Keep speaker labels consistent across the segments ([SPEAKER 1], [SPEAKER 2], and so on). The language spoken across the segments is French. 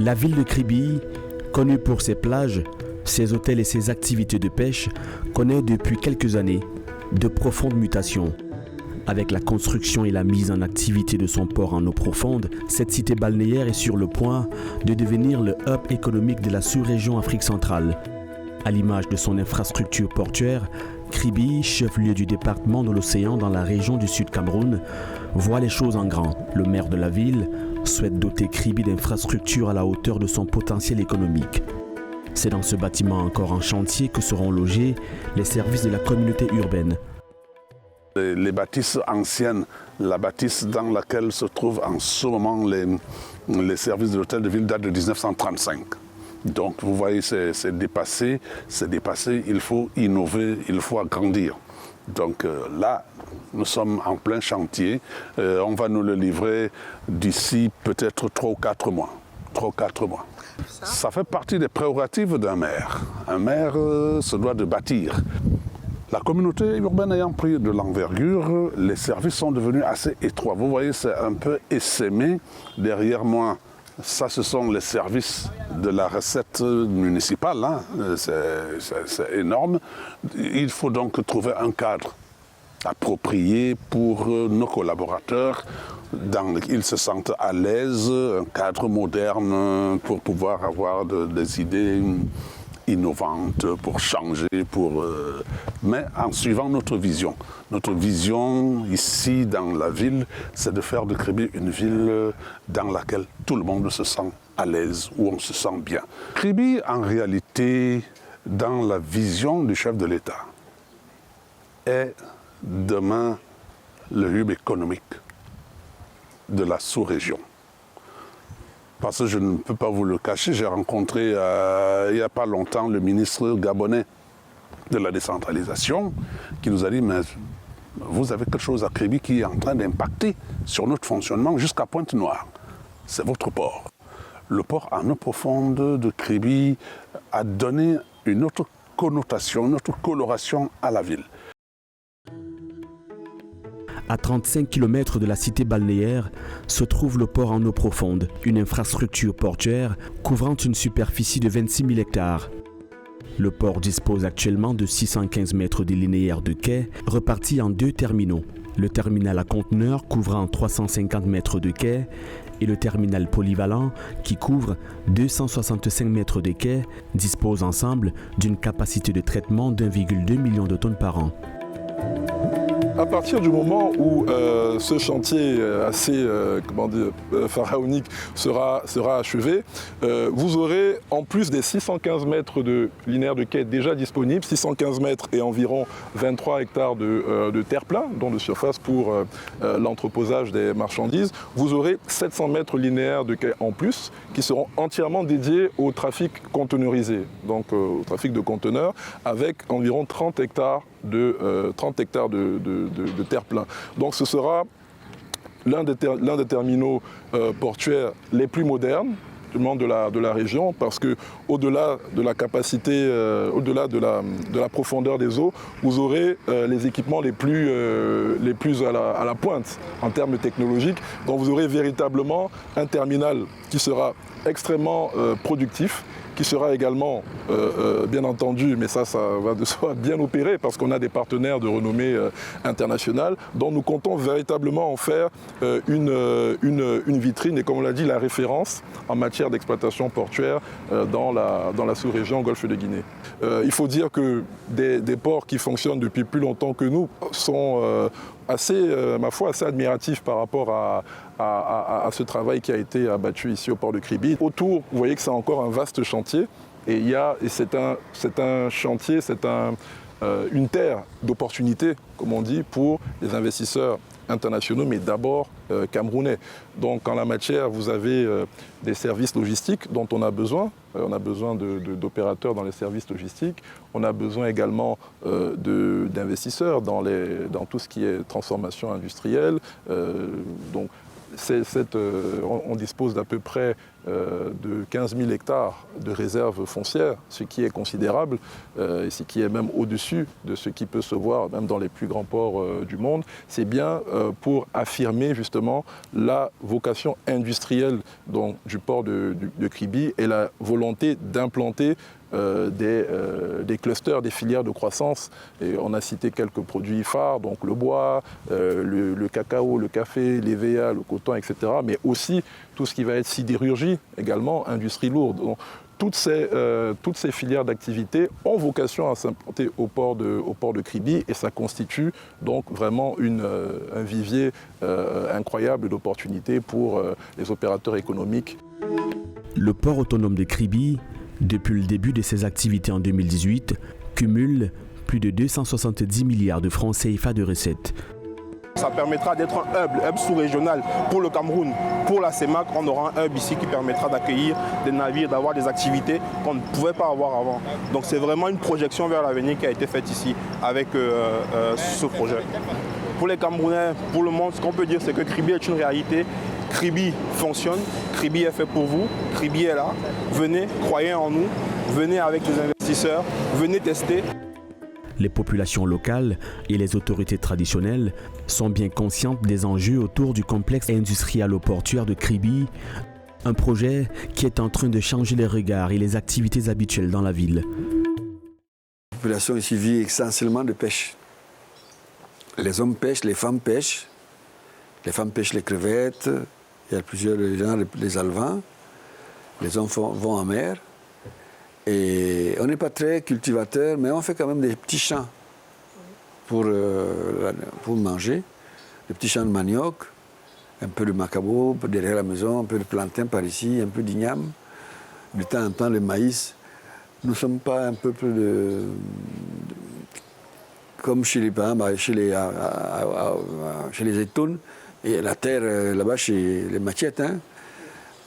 [SPEAKER 1] La ville de Kribi, connue pour ses plages, ses hôtels et ses activités de pêche, connaît depuis quelques années de profondes mutations. Avec la construction et la mise en activité de son port en eau profonde, cette cité balnéaire est sur le point de devenir le hub économique de la sous-région Afrique centrale. À l'image de son infrastructure portuaire, Kribi, chef-lieu du département de l'océan dans la région du Sud Cameroun, voit les choses en grand. Le maire de la ville souhaite doter Kribi d'infrastructures à la hauteur de son potentiel économique. C'est dans ce bâtiment encore en chantier que seront logés les services de la communauté urbaine.
[SPEAKER 2] Les bâtisses anciennes, la bâtisse dans laquelle se trouvent en ce moment les services de l'hôtel de ville date de 1935. Donc vous voyez, c'est dépassé, il faut innover, il faut agrandir. Donc là, nous sommes en plein chantier, on va nous le livrer d'ici peut-être 3 ou 4 mois. 3 ou 4 mois. Ça fait partie des prérogatives d'un maire. Un maire se doit de bâtir. La communauté urbaine ayant pris de l'envergure, les services sont devenus assez étroits. Vous voyez, c'est un peu essaimé. Derrière moi, ça, ce sont les services de la recette municipale. Hein. C'est énorme. Il faut donc trouver un cadre approprié pour nos collaborateurs. Ils se sentent à l'aise, un cadre moderne pour pouvoir avoir des idées innovantes, pour changer, mais en suivant notre vision. Notre vision ici dans la ville, c'est de faire de Kribi une ville dans laquelle tout le monde se sent à l'aise, où on se sent bien. Kribi, en réalité, dans la vision du chef de l'État, est demain le hub économique de la sous-région. Parce que je ne peux pas vous le cacher, j'ai rencontré il n'y a pas longtemps le ministre gabonais de la décentralisation qui nous a dit « mais vous avez quelque chose à Kribi qui est en train d'impacter sur notre fonctionnement jusqu'à Pointe-Noire. C'est votre port. » Le port en eau profonde de Kribi a donné une autre connotation, une autre coloration à la ville.
[SPEAKER 1] À 35 km de la cité balnéaire se trouve le port en eau profonde, une infrastructure portuaire couvrant une superficie de 26 000 hectares. Le port dispose actuellement de 615 mètres de linéaire de quais repartis en 2 terminaux. Le terminal à conteneurs couvrant 350 mètres de quais et le terminal polyvalent qui couvre 265 mètres de quais disposent ensemble d'une capacité de traitement d'1,2 million de tonnes par an.
[SPEAKER 3] À partir du moment où ce chantier assez pharaonique sera achevé, vous aurez en plus des 615 mètres de linéaire de quai déjà disponibles, 615 mètres et environ 23 hectares de terre plat, dont de surface pour l'entreposage des marchandises, vous aurez 700 mètres linéaires de quai en plus qui seront entièrement dédiés au trafic conteneurisé, donc au trafic de conteneurs, avec environ 30 hectares de terre plein. Donc ce sera l'un des terminaux portuaires les plus modernes de la région, parce que au-delà de la capacité, au-delà de la profondeur des eaux, vous aurez les équipements les plus à la pointe en termes technologiques. Donc vous aurez véritablement un terminal qui sera extrêmement productif, qui sera également, bien entendu, mais ça va de soi, bien opéré, parce qu'on a des partenaires de renommée internationale, dont nous comptons véritablement en faire une vitrine, et comme on l'a dit, la référence en matière d'exploitation portuaire dans la sous-région Golfe de Guinée. Il faut dire que des ports qui fonctionnent depuis plus longtemps que nous sont ma foi, assez admiratifs par rapport à ce travail qui a été abattu ici au port de Kribi. Autour, vous voyez que c'est encore un vaste chantier, et c'est un chantier, une terre d'opportunités, comme on dit, pour les investisseurs internationaux, mais d'abord camerounais. Donc en la matière, vous avez des services logistiques dont on a besoin. On a besoin d'opérateurs dans les services logistiques. On a besoin également d'investisseurs dans tout ce qui est transformation industrielle. Donc on dispose d'à peu près de 15 000 hectares de réserves foncières, ce qui est considérable et ce qui est même au-dessus de ce qui peut se voir même dans les plus grands ports du monde. C'est bien pour affirmer justement la vocation industrielle donc, du port de Kribi et la volonté d'implanter des clusters, des filières de croissance. Et on a cité quelques produits phares, donc le bois, le cacao, le café, l'EVA, le coton, etc. Mais aussi tout ce qui va être sidérurgie également, industrie lourde. Donc, toutes ces filières d'activité ont vocation à s'implanter au port de Kribi et ça constitue donc vraiment un vivier incroyable d'opportunités pour les opérateurs économiques.
[SPEAKER 1] Le port autonome de Kribi, depuis le début de ses activités en 2018, cumule plus de 270 milliards de francs CFA de recettes.
[SPEAKER 4] Ça permettra d'être un hub sous-régional pour le Cameroun. Pour la CEMAC, on aura un hub ici qui permettra d'accueillir des navires, d'avoir des activités qu'on ne pouvait pas avoir avant. Donc c'est vraiment une projection vers l'avenir qui a été faite ici avec ce projet. Pour les Camerounais, pour le monde, ce qu'on peut dire, c'est que Kribi est une réalité. Kribi fonctionne, Kribi est fait pour vous, Kribi est là. Venez, croyez en nous, venez avec les investisseurs, venez tester.
[SPEAKER 1] Les populations locales et les autorités traditionnelles sont bien conscientes des enjeux autour du complexe industriel-portuaire de Kribi, un projet qui est en train de changer les regards et les activités habituelles dans la ville.
[SPEAKER 5] La population ici vit essentiellement de pêche. Les hommes pêchent, les femmes pêchent. Les femmes pêchent les crevettes, il y a plusieurs gens, les alevins. Les hommes vont en mer. Et on n'est pas très cultivateur, mais on fait quand même des petits champs pour manger. Des petits champs de manioc, un peu de macabo derrière la maison, un peu de plantain par ici, un peu d'igname. De temps en temps, le maïs. Nous ne sommes pas un peuple comme chez les Etoun, et la terre là-bas chez les Machettes. Hein.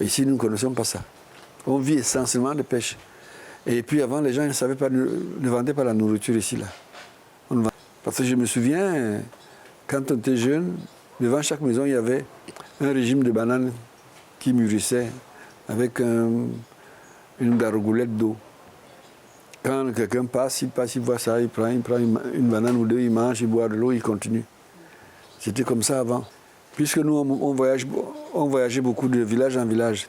[SPEAKER 5] Ici, nous ne connaissons pas ça. On vit essentiellement de pêche. Et puis avant, les gens ne vendaient pas la nourriture ici. Là. Parce que je me souviens, quand on était jeune, devant chaque maison, il y avait un régime de bananes qui mûrissait avec une gargoulette d'eau. Quand quelqu'un passe, il voit ça, il prend une banane ou deux, il mange, il boit de l'eau, il continue. C'était comme ça avant. Puisque nous, on voyageait beaucoup de village en village.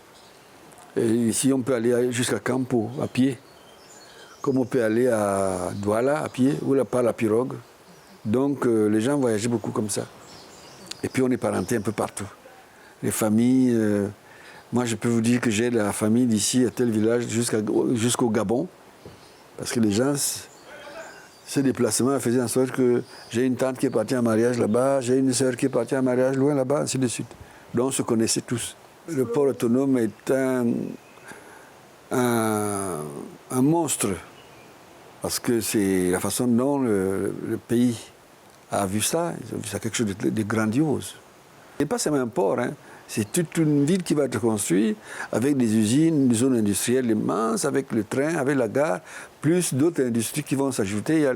[SPEAKER 5] Et ici, on peut aller jusqu'à Campo à pied, comme on peut aller à Douala à pied, ou par la pirogue. Donc, les gens voyageaient beaucoup comme ça. Et puis, on est parenté un peu partout. Les familles, moi, je peux vous dire que j'ai la famille d'ici à tel village jusqu'au Gabon. Parce que les gens, ce déplacement faisait en sorte que j'ai une tante qui est partie en mariage là-bas, j'ai une sœur qui est partie en mariage loin là-bas, ainsi de suite. Donc on se connaissait tous. Le port autonome est un monstre, parce que c'est la façon dont le pays a vu ça, ils ont vu ça quelque chose de grandiose. Et pas seulement un port, hein. C'est toute une ville qui va être construite avec des usines, une zone industrielle immense, avec le train, avec la gare, plus d'autres industries qui vont s'ajouter. Il y a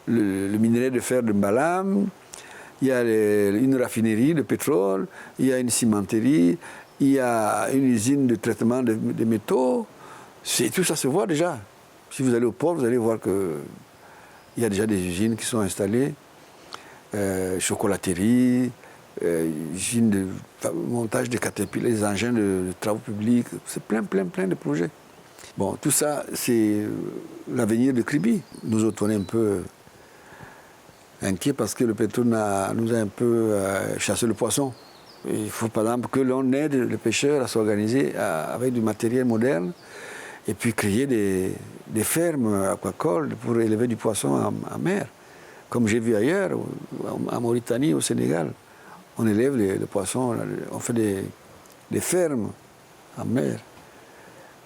[SPEAKER 5] le minerai de fer de Mbalam, il y a une raffinerie de pétrole, il y a une cimenterie, il y a une usine de traitement de métaux. Tout ça se voit déjà. Si vous allez au port, vous allez voir qu'il y a déjà des usines qui sont installées, chocolaterie, usine de montage de caterpillars, les engins de travaux publics, c'est plein de projets. Bon, tout ça, c'est l'avenir de Kribi. Nous autres, on est un peu inquiets parce que le pétrole nous a un peu chassé le poisson. Il faut par exemple que l'on aide les pêcheurs à s'organiser avec du matériel moderne et puis créer des fermes aquacoles pour élever du poisson en mer. Comme j'ai vu ailleurs, en Mauritanie, au Sénégal. On élève les poissons, on fait des fermes en mer.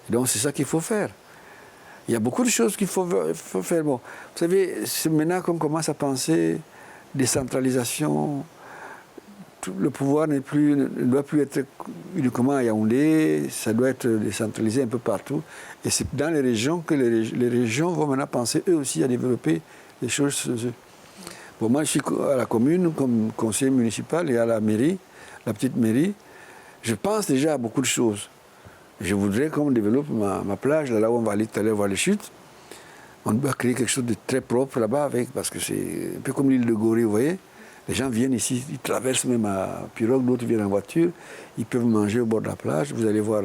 [SPEAKER 5] Et donc c'est ça qu'il faut faire. Il y a beaucoup de choses qu'il faut faire. Bon, vous savez, c'est maintenant qu'on commence à penser décentralisation. Le pouvoir ne doit plus être uniquement à Yaoundé, ça doit être décentralisé un peu partout. Et c'est dans les régions que les régions vont maintenant penser eux aussi à développer les choses. Bon, moi, je suis à la commune comme conseiller municipal et à la mairie, la petite mairie. Je pense déjà à beaucoup de choses. Je voudrais qu'on développe ma plage, là où on va aller tout à l'heure voir les chutes. On doit créer quelque chose de très propre là-bas, parce que c'est un peu comme l'île de Gorée, vous voyez. Les gens viennent ici, ils traversent même à pirogue, d'autres viennent en voiture. Ils peuvent manger au bord de la plage, vous allez voir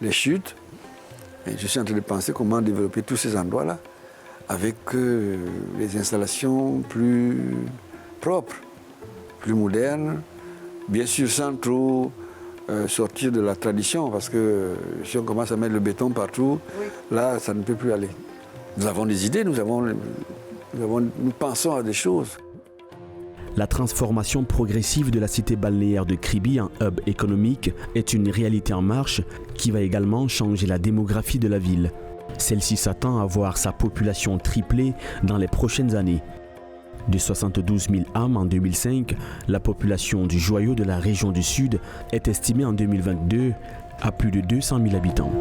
[SPEAKER 5] les chutes. Et je suis en train de penser comment développer tous ces endroits-là avec les installations plus propres, plus modernes, bien sûr sans trop sortir de la tradition, parce que si on commence à mettre le béton partout, là, ça ne peut plus aller. Nous avons des idées, nous pensons à des choses.
[SPEAKER 1] La transformation progressive de la cité balnéaire de Kribi en hub économique est une réalité en marche qui va également changer la démographie de la ville. Celle-ci s'attend à voir sa population tripler dans les prochaines années. De 72 000 âmes en 2005, la population du joyau de la région du Sud est estimée en 2022 à plus de 200 000 habitants.